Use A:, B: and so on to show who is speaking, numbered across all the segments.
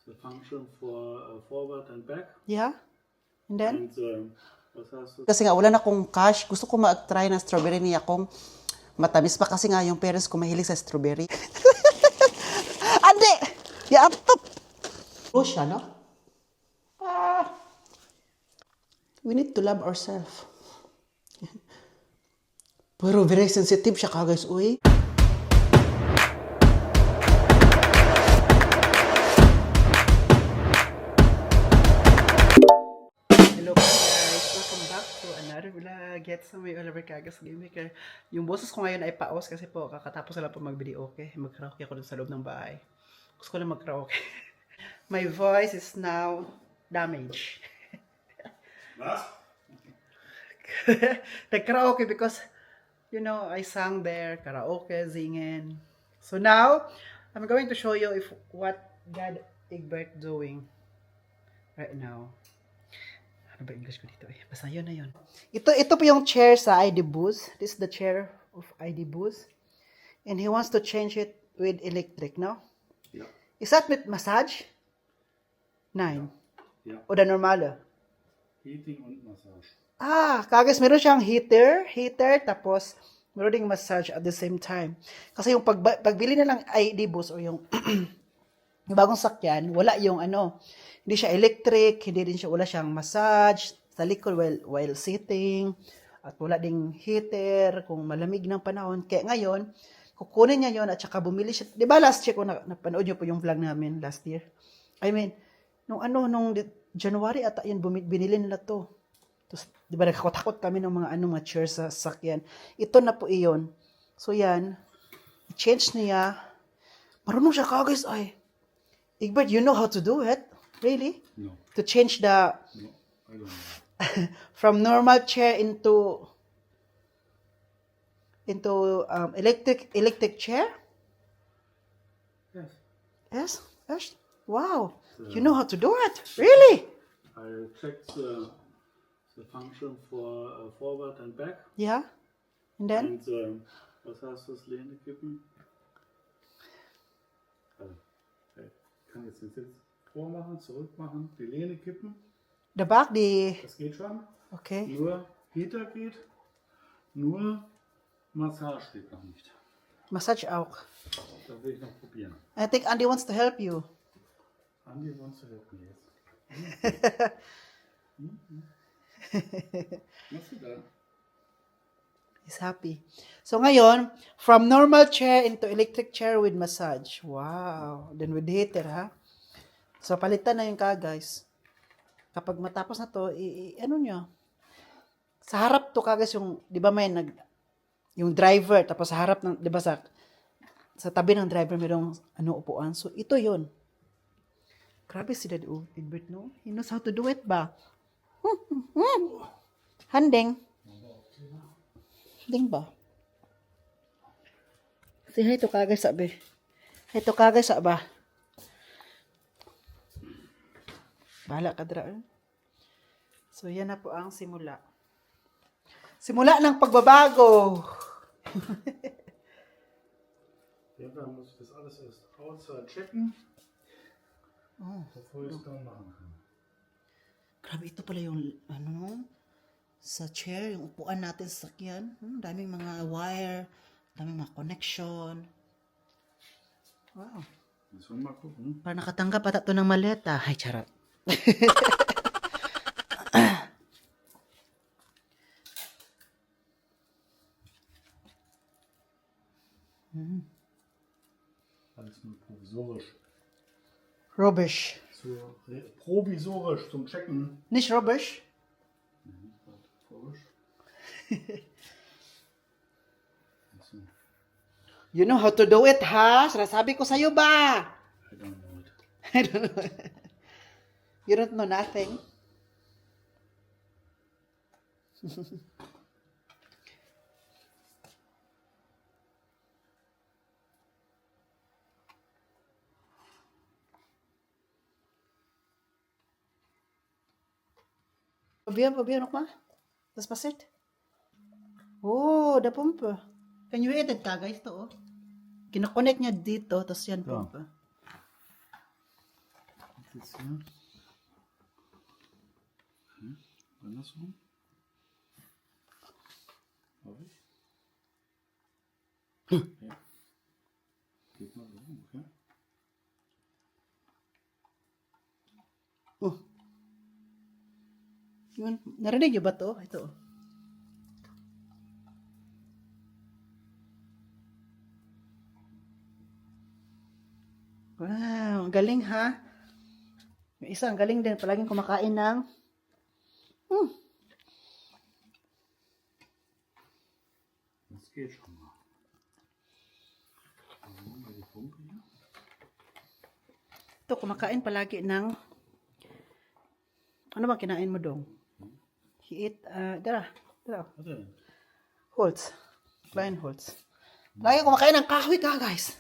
A: the function for forward and back.
B: Yeah. And then?
A: And was hast du?
B: Kasi nga, wala na akong cash. Gusto ko mag-try ng strawberry niya akong matamis pa kasi nga yung parents ko mahilig sa strawberry. Ande! Yaapap! Oh, siya, no? We need to love ourselves. Pero very sensitive siya ka, guys. Uy. Hello guys! Welcome back to another vlog. Get some may Oliver Cagas Game Maker. Yung boses ko ngayon ay paos kasi po kakatapos na lang po mag-video, okay? Mag-karaoke ako dun sa loob ng bahay. Gusto ko na mag-karaoke. My voice is now damaged.
A: Was?
B: Nag-karaoke because, you know, I sang there, karaoke, singing. So now, I'm going to show you what God Egbert doing right now. Ano ba English ko dito eh? Basta yun na yun. Ito po yung chair sa ID Boost. This is the chair of ID Boost. And he wants to change it with electric, no?
A: Ja.
B: Is that with massage? 9.
A: Ja.
B: Oder normale?
A: Heating und Massage.
B: Kagas, meron siyang heater, tapos meron ding massage at the same time. Kasi yung pagbili na lang ID Boost o yung yung bagong sakyan, wala yung hindi siya electric, wala siyang massage sa likod while sitting, at wala ding heater kung malamig ng panahon. Kaya ngayon, kukunin niya yon at saka bumili siya. Di ba last year, kung napanood niyo po yung vlog namin last year? I mean, nung January ata yun, binili nila to. Tapos, di ba nagkakot-takot kami ng mga chairs sa sakyan. Ito na po iyon. So yan, i-change niya. Marunong siya guys, ay. Egbert, you know how to do it? Really?
A: No.
B: To change the
A: No, I don't know.
B: from normal chair into electric chair?
A: Yes.
B: Yes? Yes? Wow. You know how to do it? Really?
A: I checked the function for forward and back.
B: Yeah. And then?
A: And was hast du das Lehnekippen? Ich kann jetzt den Sitz vormachen, zurück machen, die Lehne kippen.
B: The back,
A: Das geht schon.
B: okay.
A: Nur Heater geht. Nur Massage geht noch nicht.
B: Massage auch.
A: Das will ich noch probieren.
B: I think Andy wants to help you.
A: Andy wants to help me jetzt. Was ist da?
B: He's happy. So ngayon, from normal chair into electric chair with massage. Wow. Then with heater, ha? So palitan na yung guys. Kapag matapos na to, nyo. Sa harap to guys yung, di ba may yung driver, tapos sa harap ng, di ba sa tabi ng driver mayroong upuan. So ito yun. Grabe si Dad Egbert, no? He knows how to do it ba? Handeng. Handeng ba? Si hi to kagay sabi. Hi to kagay sa ba? Bahala ka dra. So yan na po ang simula. Simula ng pagbabago.
A: Ja, dann muss ich das alles erst checken, bevor ich es dann machen kann.
B: Grabe, ito pala yung sa chair, yung upuan natin sa sakyan. Daming mga wire, daming mga connection. Wow.
A: Müssen wir mal gucken.
B: Para nakatanggap ata to ng maleta. Ay, charot.
A: Alles nur provisorisch.
B: Rubbish.
A: Provisorisch zum Checken.
B: Nicht rubbish? You know how to do it, ha? Sinasabi ko sa'yo ba?
A: I don't know it.
B: I don't know. You don't know nothing? Probieren noch mal. Das passiert. Oh, der Pumpe. Can you edit ka guys to, oh? Kinakonect niya dito, tapos yan
A: Ja.
B: pumpe.
A: Jetzt hier. Okay. Andersrum. Habe ich? Ja. Geht mal so, okay.
B: Oh. Yun. Narinig niyo ba to? Ito. Wow, ang galing ha. Yung isa, ang galing din. Palaging kumakain ng
A: Das geht schon mal. Mal die Pumpe hier.
B: ito, kumakain palagi ng ano bang kinain mo dong? He eat, dara.
A: Warte.
B: Holz. Klein Holz. Lagi kumakain ng kahoy ka, guys.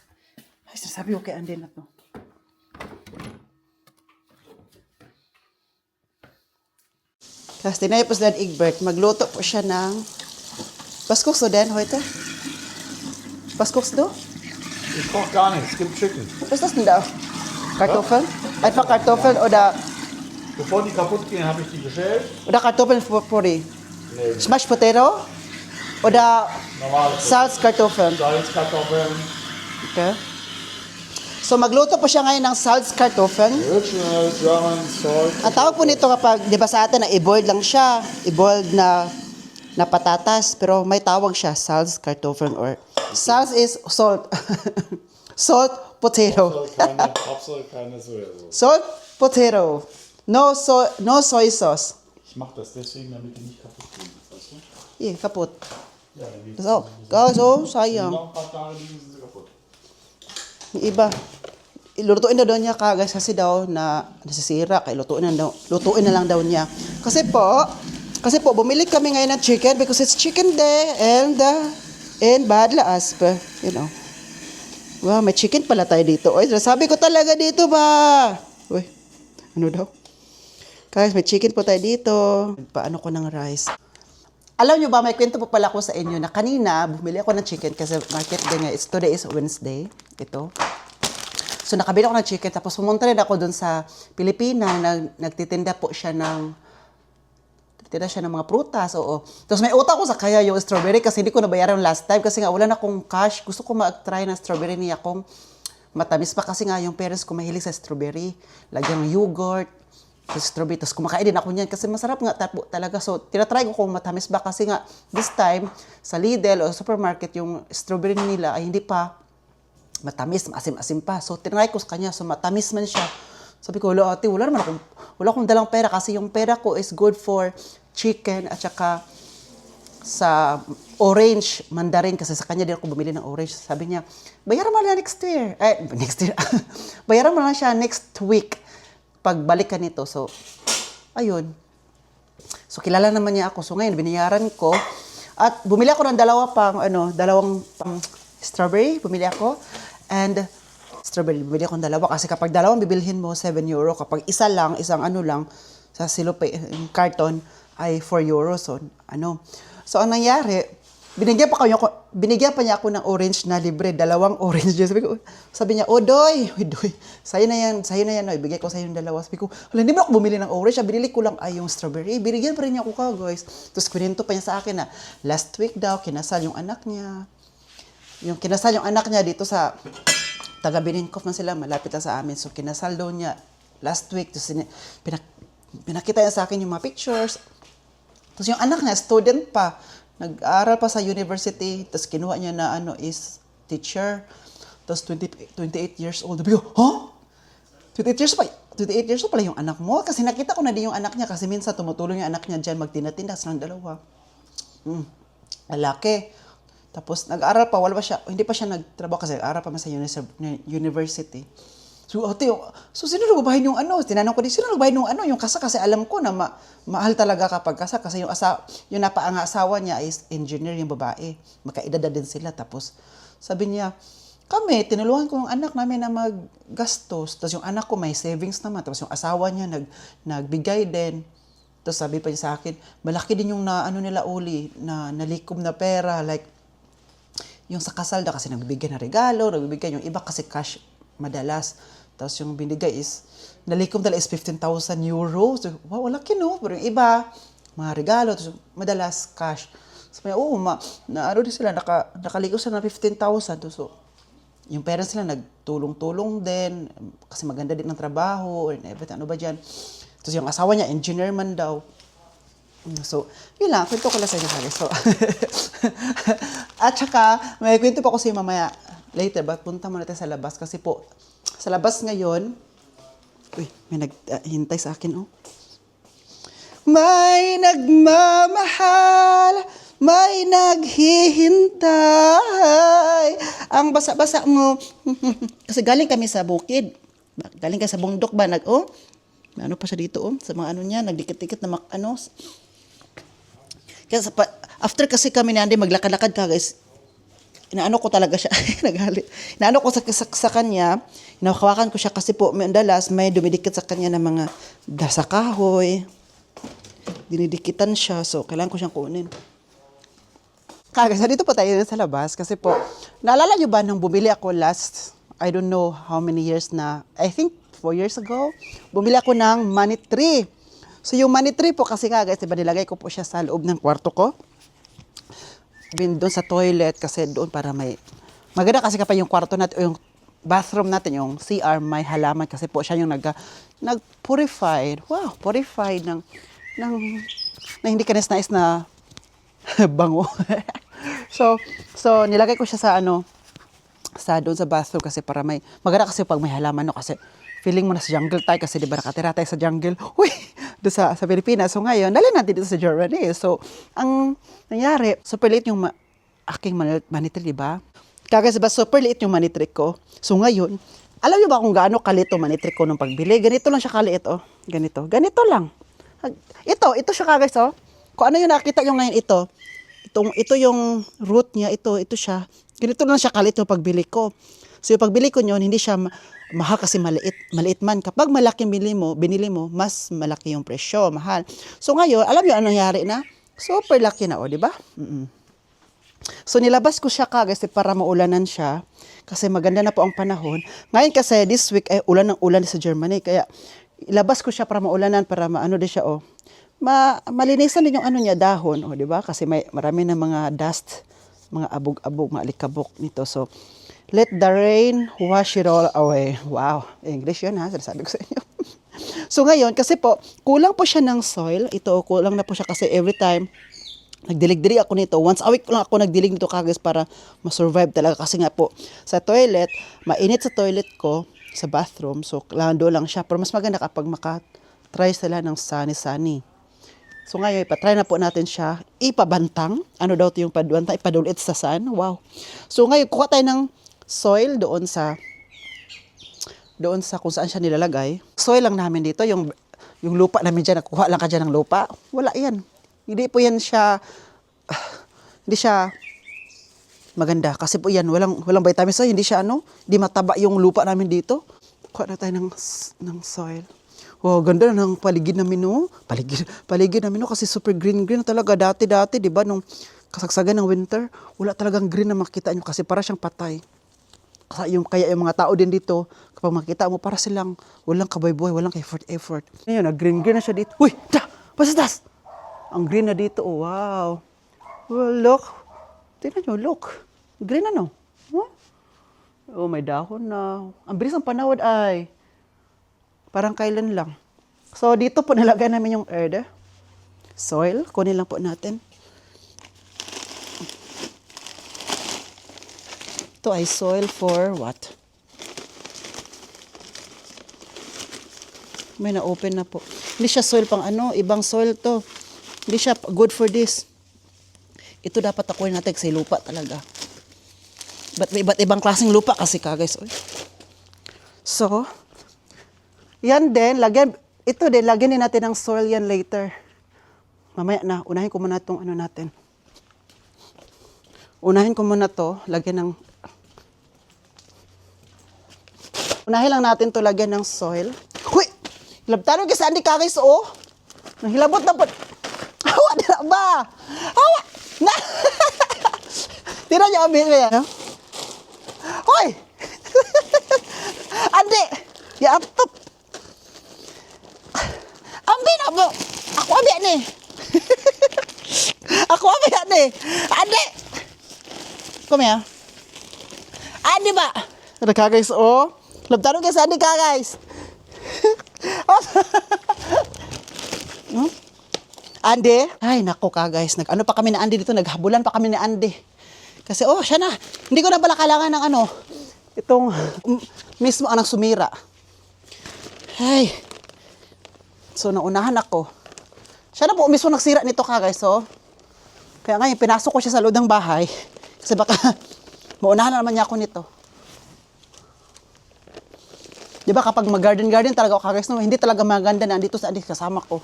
B: Ay, sinasabi ko kay Andy na to. Kasi tinay po sila Egbert, magluto po siya ng was kochst du denn heute? Was kochst du?
A: Ich koche gar nichts, es gibt Chicken.
B: Was ist das denn da? Kartoffeln? Einfach Kartoffeln oder
A: Bevor die kaputt gehen, habe ich die geschält.
B: Kartoffelpüree?
A: Nee,
B: Smashed potato? Oder
A: normale
B: Salzkartoffeln?
A: Salzkartoffeln.
B: Okay. So magluto po siya ngayon ng Salzkartoffeln.
A: Original German salt.
B: Ang tawag po nito kapag, di ba sa atin, na i-boiled lang siya. I-boiled na patatas. Pero may tawag siya, Salzkartoffeln or Salz is salt. Salt potato.
A: Hauptsache keine Sojasauce.
B: Salt potato. No soy sauce.
A: Ich mache das deswegen, damit die nicht kaputt gehen. Weißt du?
B: Yeah, kaput.
A: Ja, dann liegen
B: So, so, sayang.
A: noch ein paar Tage liegen sie kaputt.
B: Yung iba, ilutuin na daw niya guys kasi daw na nasisira kaya lutuin na lang daw niya. Kasi po bumili kami ngayon ng chicken because it's chicken day and Badla Aspe, you know. Wow, may chicken pala tayo dito. Oy, sabi ko talaga dito ba? Uy, ano daw? Guys, may chicken po tayo dito. Paano ko ng rice? Alam nyo ba, may kwento po pala ko sa inyo na kanina, bumili ako ng chicken kasi market din nga. Today is Wednesday. Ito. So, nakabili ako ng chicken. Tapos, pumunta rin ako dun sa Pilipina. Nagtitinda po siya ng mga prutas. Oo. Tapos, may utang ko sa kaya yung strawberry kasi hindi ko nabayaran last time kasi nga wala na akong cash. Gusto ko mag-try ng strawberry niya kung matamis pa kasi nga yung parents ko mahilig sa strawberry. Lagyan ng yogurt. Strawberry. Tapos kumakain din ako niyan kasi masarap nga talaga. So, tinatry ko kung matamis ba kasi nga this time sa Lidl o supermarket yung strawberry nila ay hindi pa matamis, maasim-asim pa. So, tinry ko sa kanya. So, matamis man siya. Sabi ko, ate, wala akong dalang pera kasi yung pera ko is good for chicken at saka sa orange, mandarin kasi sa kanya din ako bumili ng orange. Sabi niya, bayaran mo lang next year. Next year. Bayaran mo lang siya next week. Pagbalik ka nito. So, ayun. So, kilala naman niya ako. So, ngayon, binayaran ko. At bumili ako ng dalawang strawberry. Bumili ako. And, strawberry, bumili ako ng dalawa. Kasi kapag dalawang bibilhin mo, 7 euro. Kapag isa lang, isang sa silope, carton, ay 4 euro. So, So, ang nangyari, binigyan pa niya ako ng orange na libre, dalawang orange juice. Sabi niya, Doy, sa'yo na yan, ibigay ko sa'yo yung dalawa. Sabi ko, hindi mo ako bumili ng orange, binili ko lang yung strawberry. Binigyan pa rin niya ako guys. Tapos kwento pa niya sa akin na, last week daw, kinasal yung anak niya. Kinasal yung anak niya dito sa, taga-Binincoff na sila, malapit na sa amin. So, kinasal daw niya last week. Tapos, pinakita niya sa akin yung mga pictures. Tapos, yung anak niya, student pa. Nag-aaral pa sa university, tapos kinuha niya na is teacher. Tapos 28 years old. Sabi ko, 28 years old pala yung anak mo? Kasi nakita ko na din yung anak niya kasi minsan tumutulong yung anak niya dyan magtina-tinda silang dalawa. Lalaki. Tapos nag-aaral pa, hindi pa siya nagtrabaho kasi nag-aaral pa man sa university. So, ate, sino nagbabahin yung Tinanong ko din, sino nagbabahin yung yung kasa? Kasi alam ko na mahal talaga kapag kasa. Kasi yung asawa niya is engineer, yung babae. Magkaedad din sila. Tapos, sabi niya, kami, tinulungan ko yung anak namin na maggastos. Tapos yung anak ko may savings naman. Tapos yung asawa niya nagbigay din. Tapos sabi pa niya sa akin, malaki din yung nila uli, na nalikom na pera. Like, yung sa kasal na kasi nagbibigay na regalo, nagbibigay yung iba kasi cash madalas. Tapos yung binigay is nalikom dala is 15,000 euros. So, wow, wala kino. Pero yung iba, mga regalo, so, madalas cash. So, may, ano din sila, nakalikom sila ng 15,000. So, yung parents sila nagtulong-tulong din kasi maganda din ang trabaho and everything. Ano ba dyan? Tapos yung asawa niya, engineer man daw. So, yun lang. Kwento ko lang sa inyo. So, at saka, may kwento pa ko sa mamaya later. Punta muna tayo sa labas. Kasi po, sa labas ngayon, may naghintay sa akin, oh. May nagmamahal, may naghihintay. Ang basa-basa mo. Kasi galing kami sa bukid. Galing kami sa bundok ba? Ano pa siya dito, oh. Sa mga ano niya, nagdikit-dikit na Kasi after kasi kami na maglakad-lakad ka, guys, inaano ko talaga siya. Nagalit. Inaano ko sa kanya, inahawakan ko siya kasi po, dalas may dumidikit sa kanya ng mga dasa kahoy. Dinidikitan siya, so kailangan ko siyang kunin. Kagaya, dito po tayo sa labas kasi po, naalala niyo ba nung bumili ako last, I don't know how many years na, I think 4 years ago, bumili ako ng money tree. So yung money tree po kasi guys, diba nilagay ko po siya sa loob ng kwarto ko. Doon sa toilet kasi doon para maganda kasi kapag yung kwarto natin o yung bathroom natin, yung CR, may halaman kasi po siya yung nag-purified. Wow, purified na hindi ka nais na bango. so nilagay ko siya sa doon sa bathroom kasi para maganda kasi pag may halaman, no, kasi feeling mo na sa jungle tayo kasi di ba nakatira tayo sa jungle. Uy, doon sa Pilipinas. So ngayon, dali natin dito sa Germany. So, ang nangyari, super late yung aking money tree, di ba? Kaya ba, super late yung money tree ko. So ngayon, alam niyo ba kung gaano kalit yung money tree ko nung pagbili? Ganito lang siya kaliit, oh. Ganito lang. Ito siya guys, oh. Kung ano yung nakita nyo ngayon, ito yung root niya, ito siya. Ganito lang siya kalit yung pagbili ko. So yung pagbili ko nyon, hindi siya mahal kasi maliit man. Kapag malaki binili mo, mas malaki yung presyo, mahal. So ngayon, alam niyo ano nangyari na? Super laki na, di ba? So nilabas ko siya kasi para maulanan siya. Kasi maganda na po ang panahon. Ngayon kasi this week ay ulan ng ulan sa Germany. Kaya ilabas ko siya para maulanan, para maano din siya, oh. Malinisan din yung niya, dahon, di ba? Kasi marami na mga dust, mga abog-abog, mga alikabok nito. So, let the rain wash it all away. Wow, English yun ha, sinasabi ko sa inyo. So ngayon, kasi po, kulang po siya ng soil. Ito, kulang na po siya kasi every time, nagdilig-dilig ako nito. Once a week lang ako nagdilig nito kagis para ma-survive talaga. Kasi nga po, sa toilet, mainit sa toilet ko, sa bathroom. So, kailangan doon lang siya. Pero mas maganda kapag makatry sila ng sani-sani. So ngayon, ipatry na po natin siya. Ipabantang. Ano daw ito yung pabantang? Ipadulit sa sun. Wow. So ngayon, kuha tayo ng soil doon sa kung saan siya nilalagay. Soil lang namin dito. Yung lupa namin dyan, nakuha lang ka dyan ng lupa. Wala yan. Hindi po yan siya, hindi siya maganda. Kasi po yan, walang vitamins. So, hindi siya hindi mataba yung lupa namin dito. Kuha na tayo ng soil. Wow, ganda na ng paligid namin, no? Paligid namin, no? Kasi super green na talaga. Dati, di ba, nung kasagsagan ng winter, wala talagang green na makita nyo kasi para siyang patay. Kaya yung mga tao din dito, kapag makita mo, para silang walang kaboy-boy, walang effort. Ngayon, green na siya dito. Uy, pasas! Ang green na dito, oh, wow. Well, look. Tingnan nyo, look. Green na, no? Huh? Oh, may dahon na. Ang bilis ang panahon ay. Parang kailan lang. So, dito po nilagay namin yung earth. Soil. Kunin lang po natin. Ito ay soil for what? May na-open na po. Hindi siya soil pang ibang soil to. Hindi siya good for this. Ito dapat akuin natin kasi lupa talaga. But may iba't ibang klaseng lupa kasi guys. So, yan din, lagyan din natin ng soil yan later. Mamaya na, unahin ko muna itong natin. Unahin lang natin to lagyan ng soil. Huy! Labtano kasi andi kagay so. Nahilabot na po. Hawa na ba? Hawa! Na! Tira niyo ang bili. Hoy! Andi! Yapap! Ako abi ni. Ako abi ni. Ade. Come here. Ade ba? Ada ka guys, oh. Labtaro guys, ade ka guys. Ande? Ay, nako ka guys. Ano pa kami na Ande dito? Naghabulan pa kami ni Ande. Kasi, siya na. Hindi ko na pala kailangan ng itong mismo ang sumira. Ay. So, naunahan ako. Siya na po mismo nagsira nito ka guys, oh. Kaya ngayon, pinasok ko siya sa loob ng bahay. Kasi baka, maunahan na naman niya ako nito. Diba kapag mag-garden talaga ako guys, no? Hindi talaga maganda na andito sa Ande kasama ko.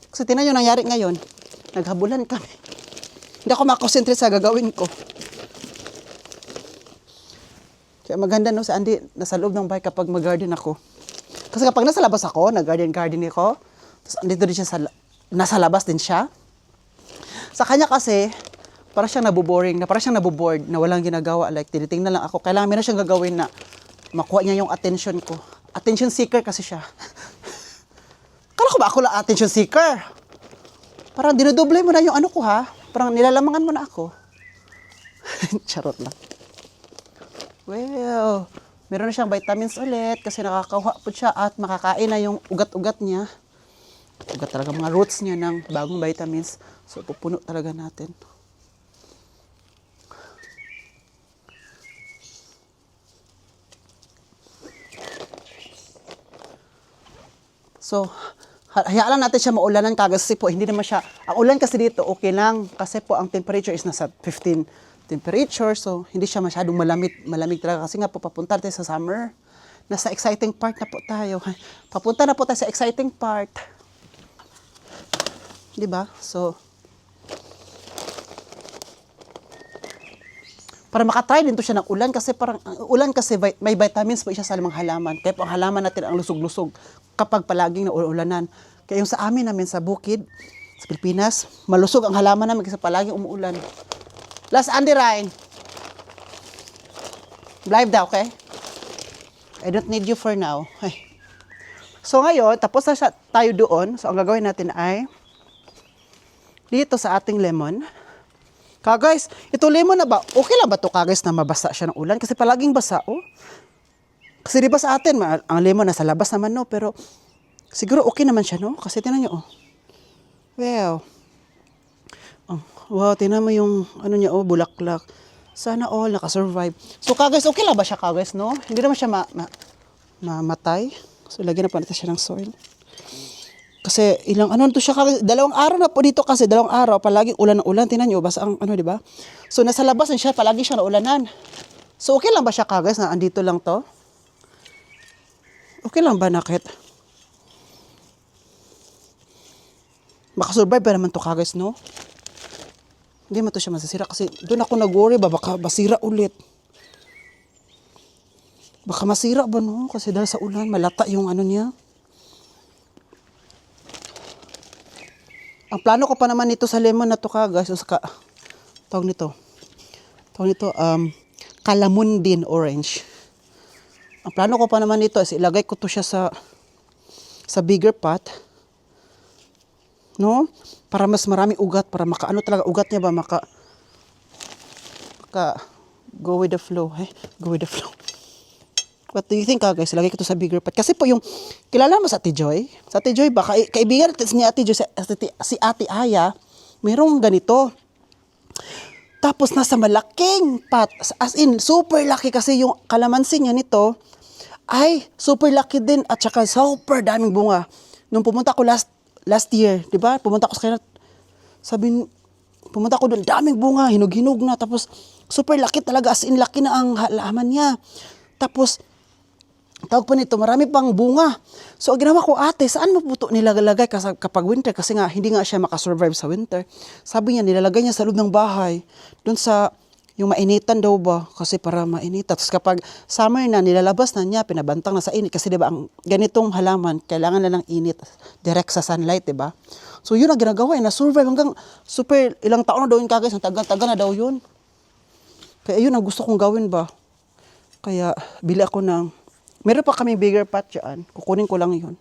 B: Kasi tinan yung nangyari ngayon. Naghabulan kami. Hindi ako makakonsentrate sa gagawin ko. Kaya maganda no sa Ande, nasa loob ng bahay kapag mag-garden ako. Kasi kapag nasa labas ako, nag-garden ako, tapos andito din siya nasa labas din siya. Sa kanya kasi, parang siyang naboboring, parang siyang naboboard, na walang ginagawa. Like, tinitingnan lang ako. Kailangan meron siyang gagawin na makuha niya yung attention ko. Attention seeker kasi siya. Kala ko ba ako lang attention seeker? Parang dinodoble mo na yung ko ha. Parang nilalamangan mo na ako. Charot lang. Well, meron na siyang vitamins ulit kasi nakakakuha po siya at makakain na yung ugat-ugat niya. Ugat talaga mga roots niya ng bagong vitamins. So, pupuno talaga natin. So, hayaan lang natin siya maulanan kasi po, hindi naman siya, ang ulan kasi dito, okay lang, kasi po ang temperature is nasa 15 temperature, so hindi siya masyadong malamig talaga, kasi nga po papunta tayo sa summer. Nasa exciting part na po tayo. Papunta na po tayo sa exciting part. Diba? So, para makatry din to siya ng ulan kasi parang ulan kasi may vitamins po siya sa mga halaman. Kaya po ang halaman natin ang lusog-lusog kapag palaging nauulanan. Kaya yung sa amin namin sa bukid, sa Pilipinas, malusog ang halaman namin kasi palaging umuulan. Last Andy Ryan. Live daw, okay? I don't need you for now. Ay. So ngayon, tapos na tayo doon. So ang gagawin natin ay dito sa ating lemon. Guys, ito lemon na ba? Okay lang ba to guys na mabasa siya ng ulan? Kasi palaging basa, oh. Kasi di ba sa atin, ang lemon nasa labas naman, no? Pero siguro okay naman siya, no? Kasi tinan nyo, oh. Wow. Oh, wow, tinan mo yung, niya, oh, bulaklak. Sana all nakasurvive. So, guys, okay lang ba siya, guys, no? Hindi naman siya mamatay. So, lagyan na pa natin siya ng soil. Kasi ilang to siya, dalawang araw na po dito kasi, dalawang araw, palaging ulan ng ulan. Tinan nyo, basta ang di ba? So, nasa labas na siya, palagi siya na ulanan. So, okay lang ba siya, guys, na andito lang to? Okay lang ba, nakit? Makasurvive ba naman to, guys, no? Hindi man to siya masasira kasi doon ako nag-worry ba, baka masira ulit. Baka masira ba, no? Kasi dahil sa ulan, malata yung niya. Ang plano ko pa naman nito sa lemon na to guys, tawag nito, Calamundin orange. Ang plano ko pa naman nito is ilagay ko to siya sa bigger pot, no? Para mas marami ugat, para talaga ugat niya ba, go with the flow, go with the flow. What do you think, guys? Lagay ko to sa bigger pot. Kasi po yung, kilala mo sa Ate Joy? Sa Ate Joy ba? Kaibigan ni Ate Joy, si Ate Aya, mayroong ganito. Tapos nasa malaking pot. As in, super laki kasi yung kalamansi niya nito ay super laki din at saka super daming bunga. Nung pumunta ko last year, di ba? Pumunta ko sa kanya, pumunta ko doon, daming bunga, hinog-hinog na. Tapos super laki talaga, as in laki na ang halaman niya. Tapos, tawag pa nito, marami pang bunga. So, ang ginawa ko, ate, saan mo po ito nilalagay kapag winter? Kasi nga, hindi nga siya makasurvive sa winter. Sabi niya, nilalagay niya sa loob ng bahay. Doon sa, yung mainitan daw ba? Kasi para mainita. Tapos kapag summer na, nilalabas na niya, pinabantang na sa init. Kasi diba, ang ganitong halaman, kailangan na ng init. Direct sa sunlight, diba? So, yun ang ginagawa. Na-survive hanggang super, ilang taon na daw yun, guys. Ang tagal na daw yun. Kaya yun ang gusto kong gawin ba? Kaya, bili ako meron pa kami bigger pot dyan. Kukunin ko lang yun.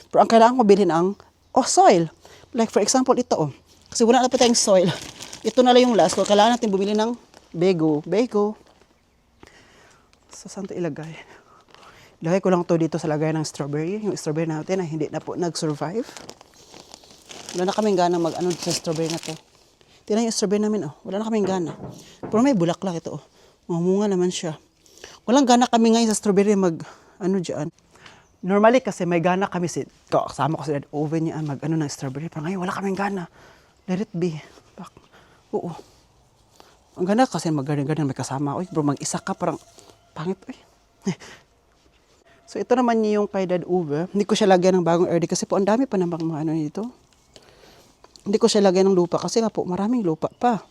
B: Pero ang kailangan ko bilhin ang Oh, soil. Like for example, ito oh. Kasi wala na pa tayong soil. Ito na lang yung last. So, kailangan natin bumili ng bego. Bego. So, saan ito ilagay? Ilagay ko lang to dito sa lagay ng strawberry. Yung strawberry natin ay hindi na po nag-survive. Wala na kaming gana mag-ano sa strawberry na to. Tingnan yung strawberry namin, oh. Wala na kaming gana. Pero may bulaklak ito, oh. Mamunga naman siya. Walang gana kami ngayon sa strawberry ano dyan. Normally kasi may gana kami kasama ko sa oven niya mag-ano ng strawberry. Pero ngayon wala kaming gana. Let it be. Oo. Ang gana kasi mag-gana may kasama. Uy, bro, mag-isa ka parang pangit. Uy. So ito naman yung kay Dad Uwe. Hindi ko siya lagyan ng bagong early kasi po ang dami pa namang mga ano nito. Hindi ko siya lagyan ng lupa kasi nga po maraming lupa pa.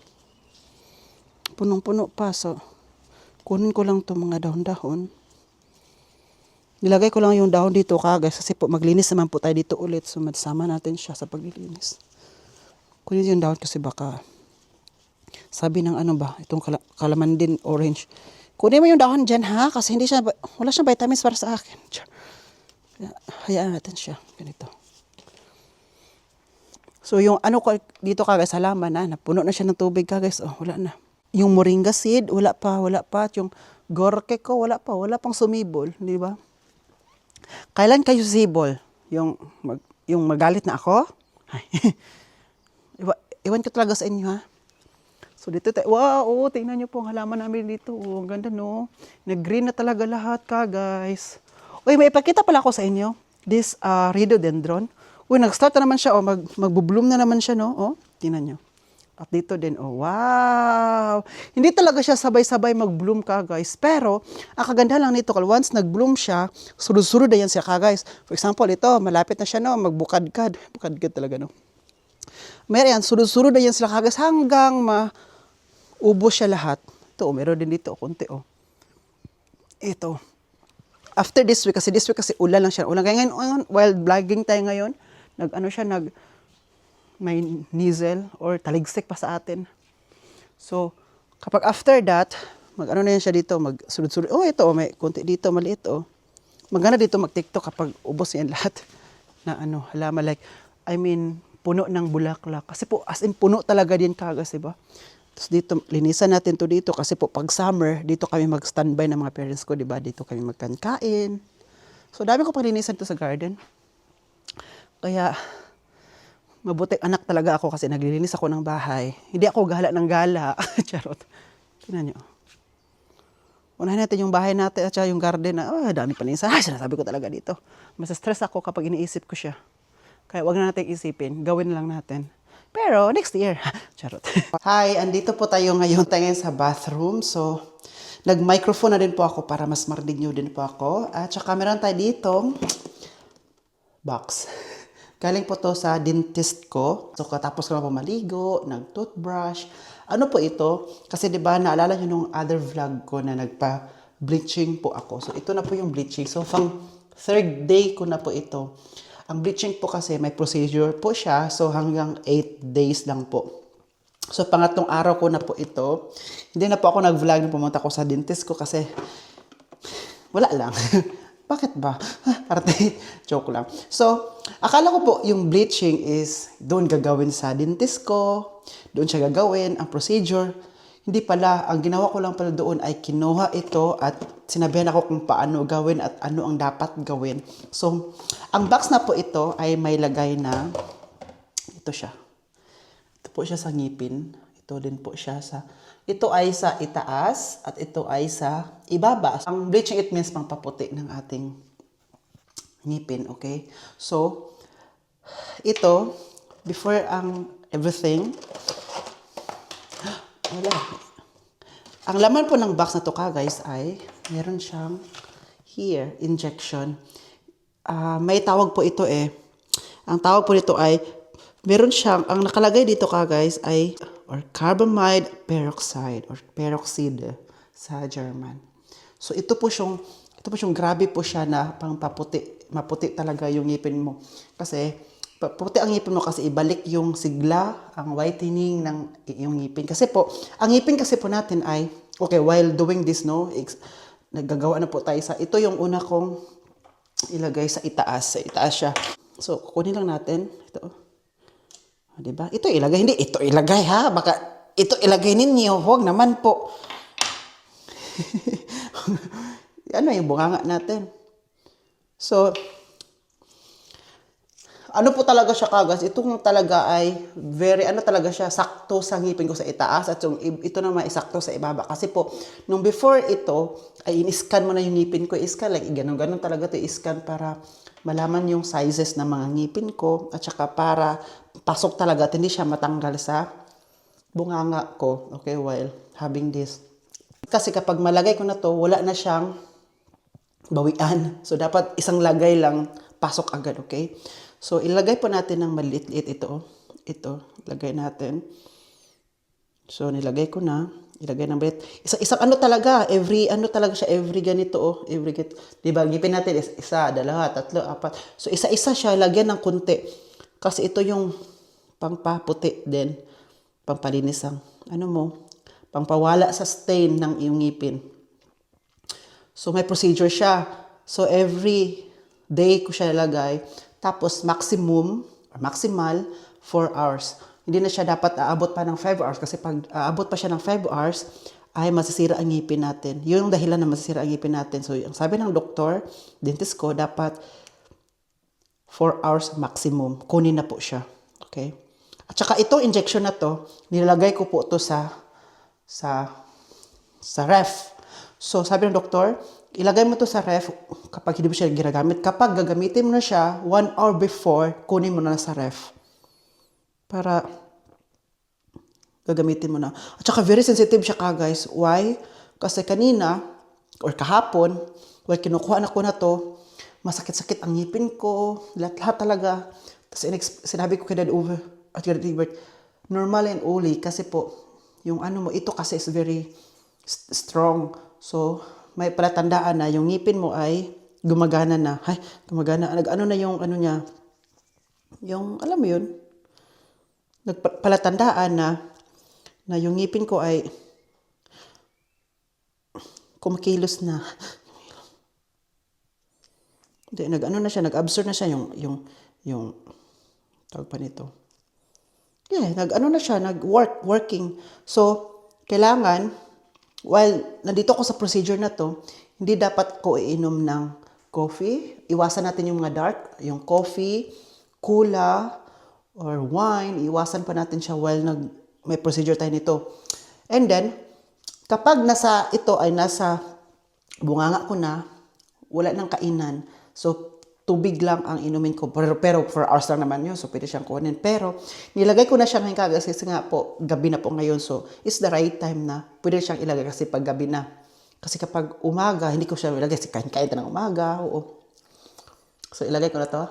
B: Punong-puno pa. So kunin ko lang itong mga dahon-dahon. Nilagay ko lang yung dahon dito guys kasi po maglinis naman po tayo dito ulit. So masama natin siya sa paglilinis. Kunin yung dahon kasi baka sabi ng ano ba, itong kalamandin orange. Kunin mo yung dahon dyan ha kasi wala siyang vitamins para sa akin. Hayaan natin siya. Ganito. So yung ano ko dito guys, halaman na napuno na siya ng tubig guys. Oh, wala na. Yung moringa seed, wala pa. At yung gorke ko, wala pang sumibol, di ba? Kailan kayo sibol? Yung magalit na ako? Iwan ko talaga sa inyo, ha? So, dito tayo. Wow, tingnan nyo po ang halaman namin dito. Oh, ang ganda, no? Nag-green na talaga lahat guys. Uy, may ipakita pala ako sa inyo. This rhododendron. Uy, nag-start na naman siya. Oh, magbo-bloom na naman siya, no? Oh, tingnan nyo. At dito din, oh, wow! Hindi talaga siya sabay-sabay mag-bloom guys. Pero, ang kaganda lang nito, once nag-bloom siya, surud-surud na yan siya guys. For example, ito, malapit na siya, no? Magbukadkad. Bukadkad talaga, no? Meron yan, surud-surud na yan sila guys hanggang maubos siya lahat. Ito, meron din dito, konti, oh. Ito. After this week kasi ulan lang siya. Ulan ngayon, while vlogging tayo ngayon, may nizzle or taligsik pa sa atin. So, kapag after that, mag-ano na yan siya dito, mag-sulod-sulod. Oh, ito, may konti dito, maliit, oh. Maganda dito mag-TikTok kapag ubos yan lahat na halaman like, puno ng bulaklak. Kasi po, as in, puno talaga din kagas, diba? Tapos dito, linisan natin to dito kasi po, pag summer, dito kami mag-standby ng mga parents ko, diba? Dito kami magkankain. So, dami ko paglinisan to sa garden. Kaya, mabuti anak talaga ako kasi naglilinis ako ng bahay. Hindi ako gala ng gala. Charot. Tingnan nyo. Unahin natin yung bahay natin at yung garden na, dami pa nisa. Sinasabi ko talaga dito. Mas stress ako kapag iniisip ko siya. Kaya wag na natin isipin. Gawin lang natin. Pero next year. Charot. Hi, andito po tayo ngayon sa bathroom. So, nag-microphone na din po ako para mas marinig nyo din po ako. At saka meron tayo dito box. Galing po to sa dentist ko. So, katapos ko na po maligo, nag-toothbrush. Ano po ito? Kasi diba, naalala nyo nung other vlog ko na nagpa-bleaching po ako. So, ito na po yung bleaching. So, pang third day ko na po ito. Ang bleaching po kasi may procedure po siya. So, hanggang 8 days lang po. So, pangatlong araw ko na po ito. Hindi na po ako nag-vlog na pumunta ko sa dentist ko kasi wala lang. Bakit ba? Arte, joke lang. So, akala ko po yung bleaching is doon gagawin sa dentist ko. Doon siya gagawin, ang procedure. Hindi pala, ang ginawa ko lang pala doon ay kinuha ito at sinabihan ako kung paano gawin at ano ang dapat gawin. So, ang box na po ito ay may lagay na, ito siya. Ito po siya sa ngipin. Ito din po siya ito ay sa itaas at ito ay sa ibaba. Ang bleaching, it means pangpaputi ng ating ngipin, okay? So, ito, before ang everything, wala. Ang laman po ng box na to guys ay, meron siyang here, injection. May tawag po ito Ang tawag po nito ay, meron siyang, ang nakalagay dito guys ay, or carbamide peroxide or peroxide sa German. So ito po siyang grabe po siya na pangpaputi, maputi talaga yung ngipin mo. Kasi puti ang ngipin mo kasi ibalik yung sigla, ang whitening ng yung ngipin. Kasi po, ang ngipin kasi po natin ay, okay, while doing this, naggagawa na po tayo ito yung una kong ilagay sa itaas. Sa itaas siya. So, kukunin lang natin. Ito. Diba? Ito ilagay. Hindi, ito ilagay ha. Baka ito ilagay ninyo. Huwag naman po. Ano yung bunganga natin? So, ano po talaga siya kagas? Itong talaga ay very, ano talaga siya, sakto sa ngipin ko sa itaas at yung, ito naman ay sakto sa ibaba. Kasi po, nung before ito, ay in-scan mo na yung ngipin ko. I-scan, like, ganun-ganun talaga ito i-scan para malaman yung sizes ng mga ngipin ko at saka para pasok talaga at hindi siya matanggal sa bunganga ko. Okay, while having this. Kasi kapag malagay ko na to, wala na siyang bawian. So, dapat isang lagay lang, pasok agad, okay? So, ilagay po natin ng maliit-liit ito. Ito, ilagay natin. So, nilagay ko na. Ilagay ng maliit. Isang ano talaga, ano talaga siya, every ganito, oh. Every ganito. Diba, gipin natin, isa, dalawa, tatlo, apat. So, isa-isa siya, lagyan ng kunti. Kasi ito yung pangpaputi din. Pampalinis ang, ano mo, pangpawala sa stain ng iyong ngipin. So, may procedure siya. So, every day ko siya ilagay. Tapos, maximum, or maximal, 4 hours. Hindi na siya dapat aabot pa ng 5 hours. Kasi pag aabot pa siya ng 5 hours, ay masisira ang ngipin natin. Yun yung dahilan na masisira ang ngipin natin. So, ang sabi ng doktor, dentist ko, dapat 4 hours maximum. Kunin na po siya. Okay? At saka itong injection na to, nilagay ko po to sa ref. So, sabi ng doktor, ilagay mo to sa ref kapag hindi mo siya ginagamit. Kapag gagamitin mo na siya, 1 hour before, kunin mo na sa ref. Para gagamitin mo na. At saka very sensitive siya ka, guys. Why? Kasi kanina, or kahapon, while kinukuha na ko na to, masakit-sakit ang ngipin ko, lahat talaga. Tapos sinabi ko kay Dad Uwe, at Dad Ebert, normal and only, kasi po, yung ano mo, ito kasi is very strong. So, may palatandaan na yung ngipin mo ay gumagana na. Ay, gumagana. Nag-ano na yung ano niya. Yung, alam mo yun, nagpalatandaan na yung ngipin ko ay kumakilos na. Hindi, nag-ano na siya, nag-absorb na siya yung tawag pa nito. Yeah, nag-ano na siya, working. So, kailangan, while nandito ako sa procedure na to, hindi dapat ko iinom ng coffee. Iwasan natin yung mga dark, yung coffee, cola, or wine. Iwasan pa natin siya while may procedure tayo nito. And then, kapag ito ay nasa bunganga ko na, wala nang kainan. So, tubig lang ang inumin ko. Pero 4 hours lang naman yun. So, pwede siyang kunin. Pero, nilagay ko na siya ngayon kagas kasi nga po, gabi na po ngayon. So, it's the right time na pwede siyang ilagay kasi pag gabi na. Kasi kapag umaga, hindi ko siya ilagay kasi kain-kain ng umaga. Oo. So, ilagay ko na to.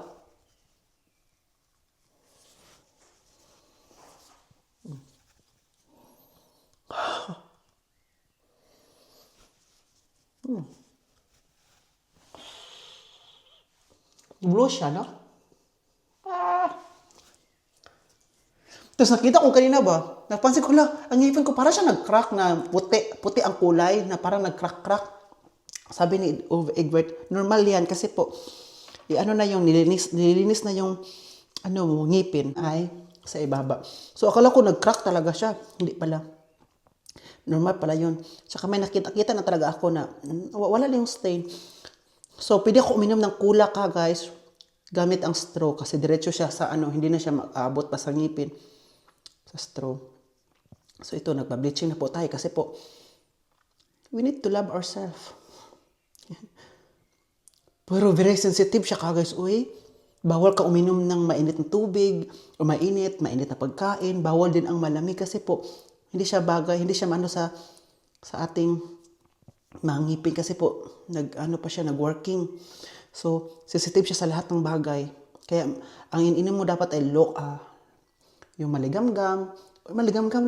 B: Blue siya, no? Tapos nakita ko kanina ba, napansin ko lang, ang ngipin ko parang siya nag-crack na puti ang kulay, na parang nag-crack-crack. Sabi ni Egbert, normal yan kasi po, ano na yung nilinis na yung ngipin ay sa ibaba. So akala ko nag-crack talaga siya, hindi pala. Normal pala yun. Tsaka may nakita na talaga ako na wala lang yung stain. So pwede ako uminom ng cola ka, guys, gamit ang straw kasi diretso siya sa hindi na siya mag-abot pa sa ngipin. Sa straw. So ito, nagpa-bleaching na po tayo kasi po, we need to love ourselves. Pero very sensitive siya ka, guys. Uy, bawal ka uminom ng mainit na tubig, o mainit na pagkain. Bawal din ang malamig kasi po, hindi siya bagay, hindi siya sa ating mga ngipin kasi po, nag-working. So, sensitive siya sa lahat ng bagay. Kaya, ang ininom mo dapat ay yung maligamgam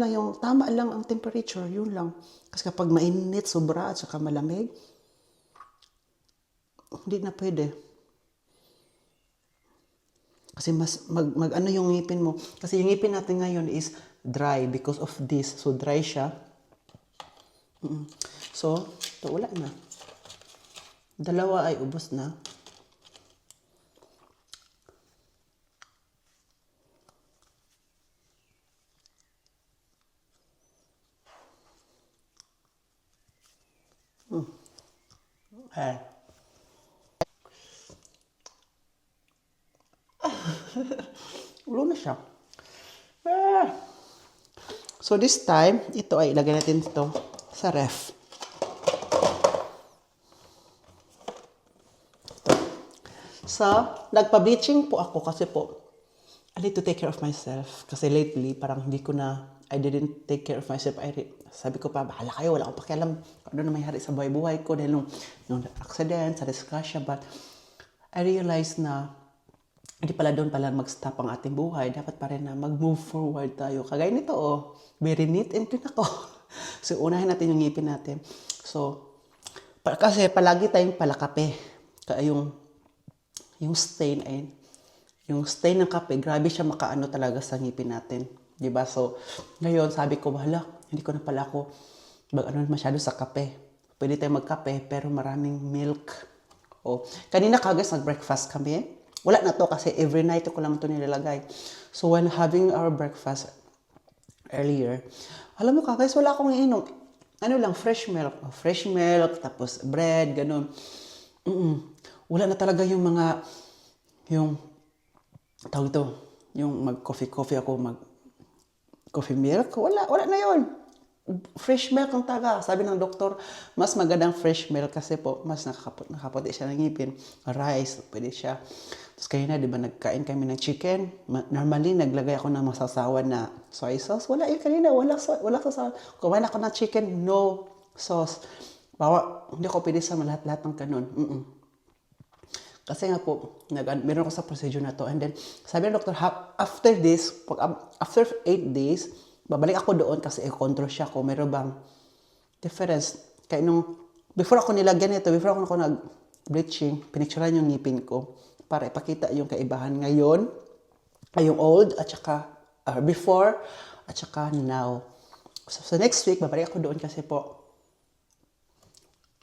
B: lang, yung tama lang ang temperature, yun lang. Kasi kapag mainit, sobra, at saka malamig, hindi na pwede. Kasi mas yung ngipin mo. Kasi yung ngipin natin ngayon is dry because of this. So, dry siya. So, ito, wala na. Dalawa ay ubos na. Eh. Ulo na siya. Ah. So this time, ito ay ilagay natin ito sa ref. Ito. So, nagpa-bleaching po ako kasi po, I need to take care of myself. Kasi lately, parang hindi ko na, I didn't take care of myself. Sabi ko pa, bahala kayo, wala akong pakialam. Ano na mayari sa buhay-buhay ko dahil nung accident, sa disgrasya. But I realized na hindi pala doon pala mag-stop ang ating buhay. Dapat pa rin na mag-move forward tayo. Kagaya nito, oh, very neat and clean ako. So, unahin natin yung ngipin natin. So, kasi palagi tayong palakape. Kaya yung stain ay, yung stain ng kape, grabe siya makaano talaga sa ngipin natin. Diba? So, ngayon, sabi ko, bahala, hindi ko na pala ako mag-ano masyado sa kape. Pwede tayong magkape, pero maraming milk. O, kanina guys, nag-breakfast kami. Wala na to kasi every night ko lang ito nilalagay. So, when having our breakfast earlier, alam mo guys, wala akong iinom. Ano lang, fresh milk. Fresh milk, tapos bread, ganun. Wala na talaga yung mga, yung, tawag ito, yung mag-coffee ako, mag-coffee milk. Wala na yun. Fresh milk ang taga. Sabi ng doktor, mas magandang fresh milk kasi po, mas nakaputi siya ng ngipin. Rice, pwede siya. Tapos kayo na, di ba, nagkain kami ng chicken. Normally, naglagay ako ng masasawan na soy sauce. Wala yun kanina, wala sasawan. Kumain ako ng chicken, no sauce. Hindi ko pwede sa lahat-lahat ng kanon. Kasi nga po, meron ako sa procedure na to. And then, sabi ng doktor, after 8 days, babalik ako doon kasi i-control siya kung meron bang difference. Kaya before ako nilagyan ito, before ako nag-bleaching, pinicturean yung ngipin ko para ipakita yung kaibahan ngayon, yung old, at saka before, at saka now. So next week, babalik ako doon kasi po,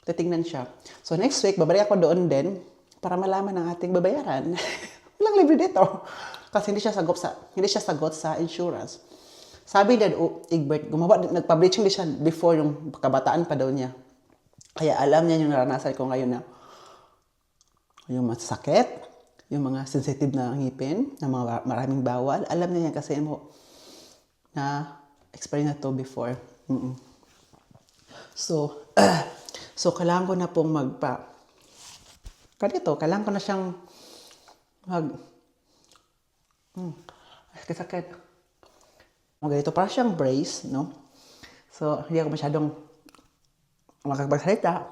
B: titingnan siya. So next week, babalik ako doon din para malaman ng ating babayaran. Walang libre dito. Kasi hindi siya sagot sa insurance. Sabi din, Egbert, nagpa-bleaching din siya before yung kabataan pa daw niya. Kaya alam niya yung naranasan ko ngayon na yung masakit, yung mga sensitive na ngipin, na mga maraming bawal. Alam niya yan kasi na experience na to before. So, kailangan ko na pong kailangan ko na siyang sakit. Ganito, para siyang brace, no? So, hindi ako masyadong makapagsalita.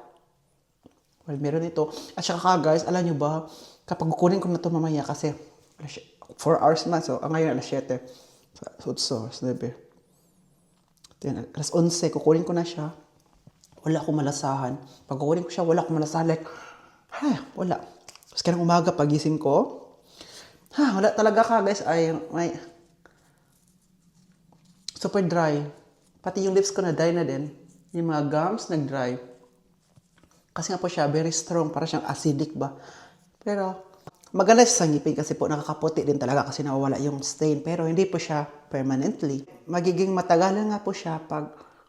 B: Well, meron ito. At saka guys, alam nyo ba, kapag kukunin ko na ito mamaya kasi 4 hours na. So, ngayon alas 7. So, 9. Alas 11, kukunin ko na siya. Wala akong malasahan. Pag kukunin ko siya, wala akong malasahan. Like, wala. Tapos kaya ng umaga, pagising ko, wala talaga guys. May super dry. Pati yung lips ko na dry na din. Yung mga gums nag-dry. Kasi nga po siya, very strong. Para siyang acidic ba. Pero, maganda siya sa ngipin kasi po nakakaputi din talaga kasi nawawala yung stain. Pero hindi po siya permanently. Magiging matagalan nga po siya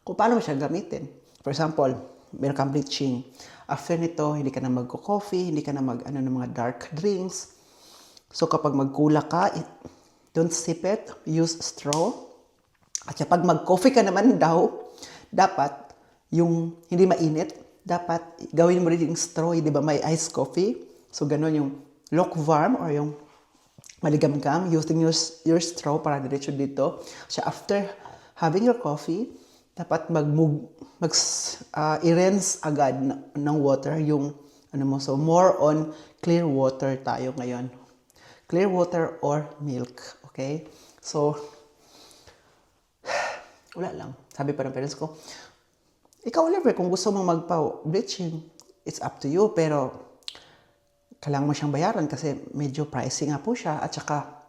B: kung paano mo siya gamitin. For example, meron kang bleaching. After nito, hindi ka na mag-coffee, hindi ka na ng mga dark drinks. So, kapag magkula ka, don't sip it. Use straw. At kapag mag-coffee ka naman daw, dapat yung hindi mainit, dapat gawin mo rin yung straw, di ba may iced coffee? So, ganun yung lukewarm or yung maligamgam, using your straw para diretso dito. So, after having your coffee, dapat i-rinse agad ng water yung So, more on clear water tayo ngayon. Clear water or milk, okay? So, wala lang. Sabi pa ng parents ko, ikaw, Oliver, kung gusto mong magpa-bleaching, it's up to you. Pero, kailangan mo siyang bayaran kasi medyo pricey nga po siya. At saka,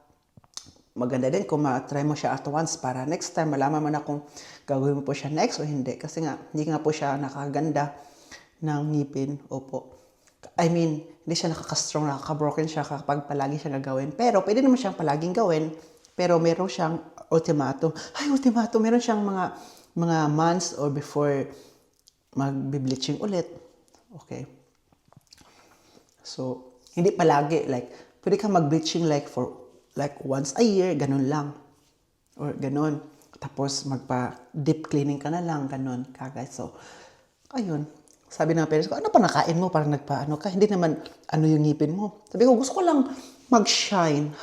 B: maganda din kung ma-try mo siya at once para next time, malaman mo na kung gagawin mo po siya next o hindi. Kasi nga, hindi nga po siya nakaganda ng ngipin. Opo. I mean, hindi siya nakaka-strong, nakaka-broken siya kapag palagi siya gagawin. Pero, pwede naman siyang palaging gawin. Pero, meron siyang ultimatum. Ultimatum. Meron siyang mga months or before mag-bleaching ulit. Okay.
C: So, hindi palagi. Like, pwede kang mag-bleaching like for like once a year, ganun lang. Or ganun. Tapos, magpa-deep cleaning ka na lang, ganun. Kagay. So, ayun. Sabi ng parents ko, ano pa nakain mo? Parang nagpa-ano ka. Hindi naman ano yung ngipin mo. Sabi ko, gusto ko lang mag-shine.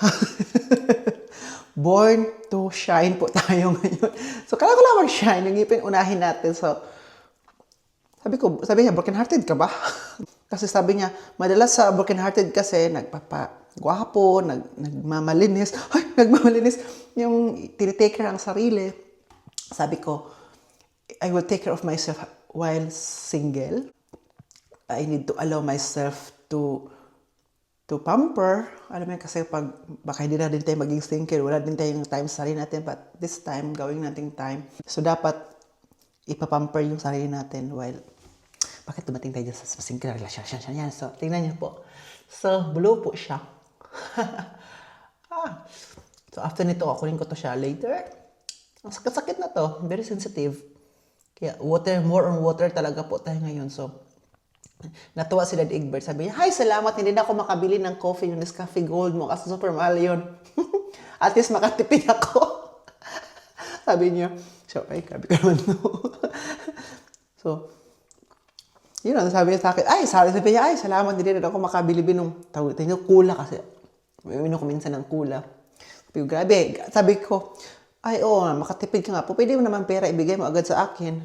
C: Born to shine po tayo ngayon. So, kailangan ko lang mag-shine. Yung ngipin, unahin natin. So, sabi niya, broken-hearted ka ba? Kasi sabi niya, madalas sa broken-hearted kasi, nagpapagwapo, nagmamalinis. Ay, nagmamalinis. Yung tinitake care ang sarili. Sabi ko, I will take care of myself while single. I need to allow myself to pamper. Alam mo yun, kasi baka hindi na din tayo maging single, wala din tayong time sa sarili natin, but this time, gawin nating time. So, dapat ipapamper yung sarili natin while, bakit dumating tayo dyan sa single relasyon? Yan. So, tingnan niyo po. So, blue po siya. So, after nito, kunin ko to siya later. Ang sakit na to. Very sensitive. Kaya, more on water talaga po tayo ngayon. So, natuwa si Dad Egbert. Sabi niya, hi, salamat. Hindi na ako makabili ng coffee yung Nescafe Gold mo kasi super mahal yun. At least makatipid ako. Sabi niya. So, ay, grabe ka naman no. So, yun ang sabi niya sa akin. Sabi niya, salamat. Hindi na ako makabili ng kula kasi. Uminom ko minsan ng kula. Sabi ko, grabe. Sabi ko, makatipid ka nga po. Pwede mo naman pera ibigay mo agad sa akin.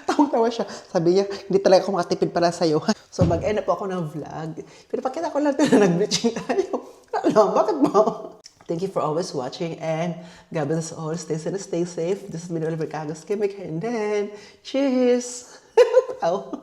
C: Tawang-tawa siya. Sabi niya, hindi talaga ako makatipid para sa'yo. So, mag-end na po ako ng vlog. Pero pakita ko lang ito na nag-bleaching tayo. Alam, bakit ba? Thank you for always watching and God bless us all. Stay safe. This has been Oliver Cagos Kimik and then cheers! Ow.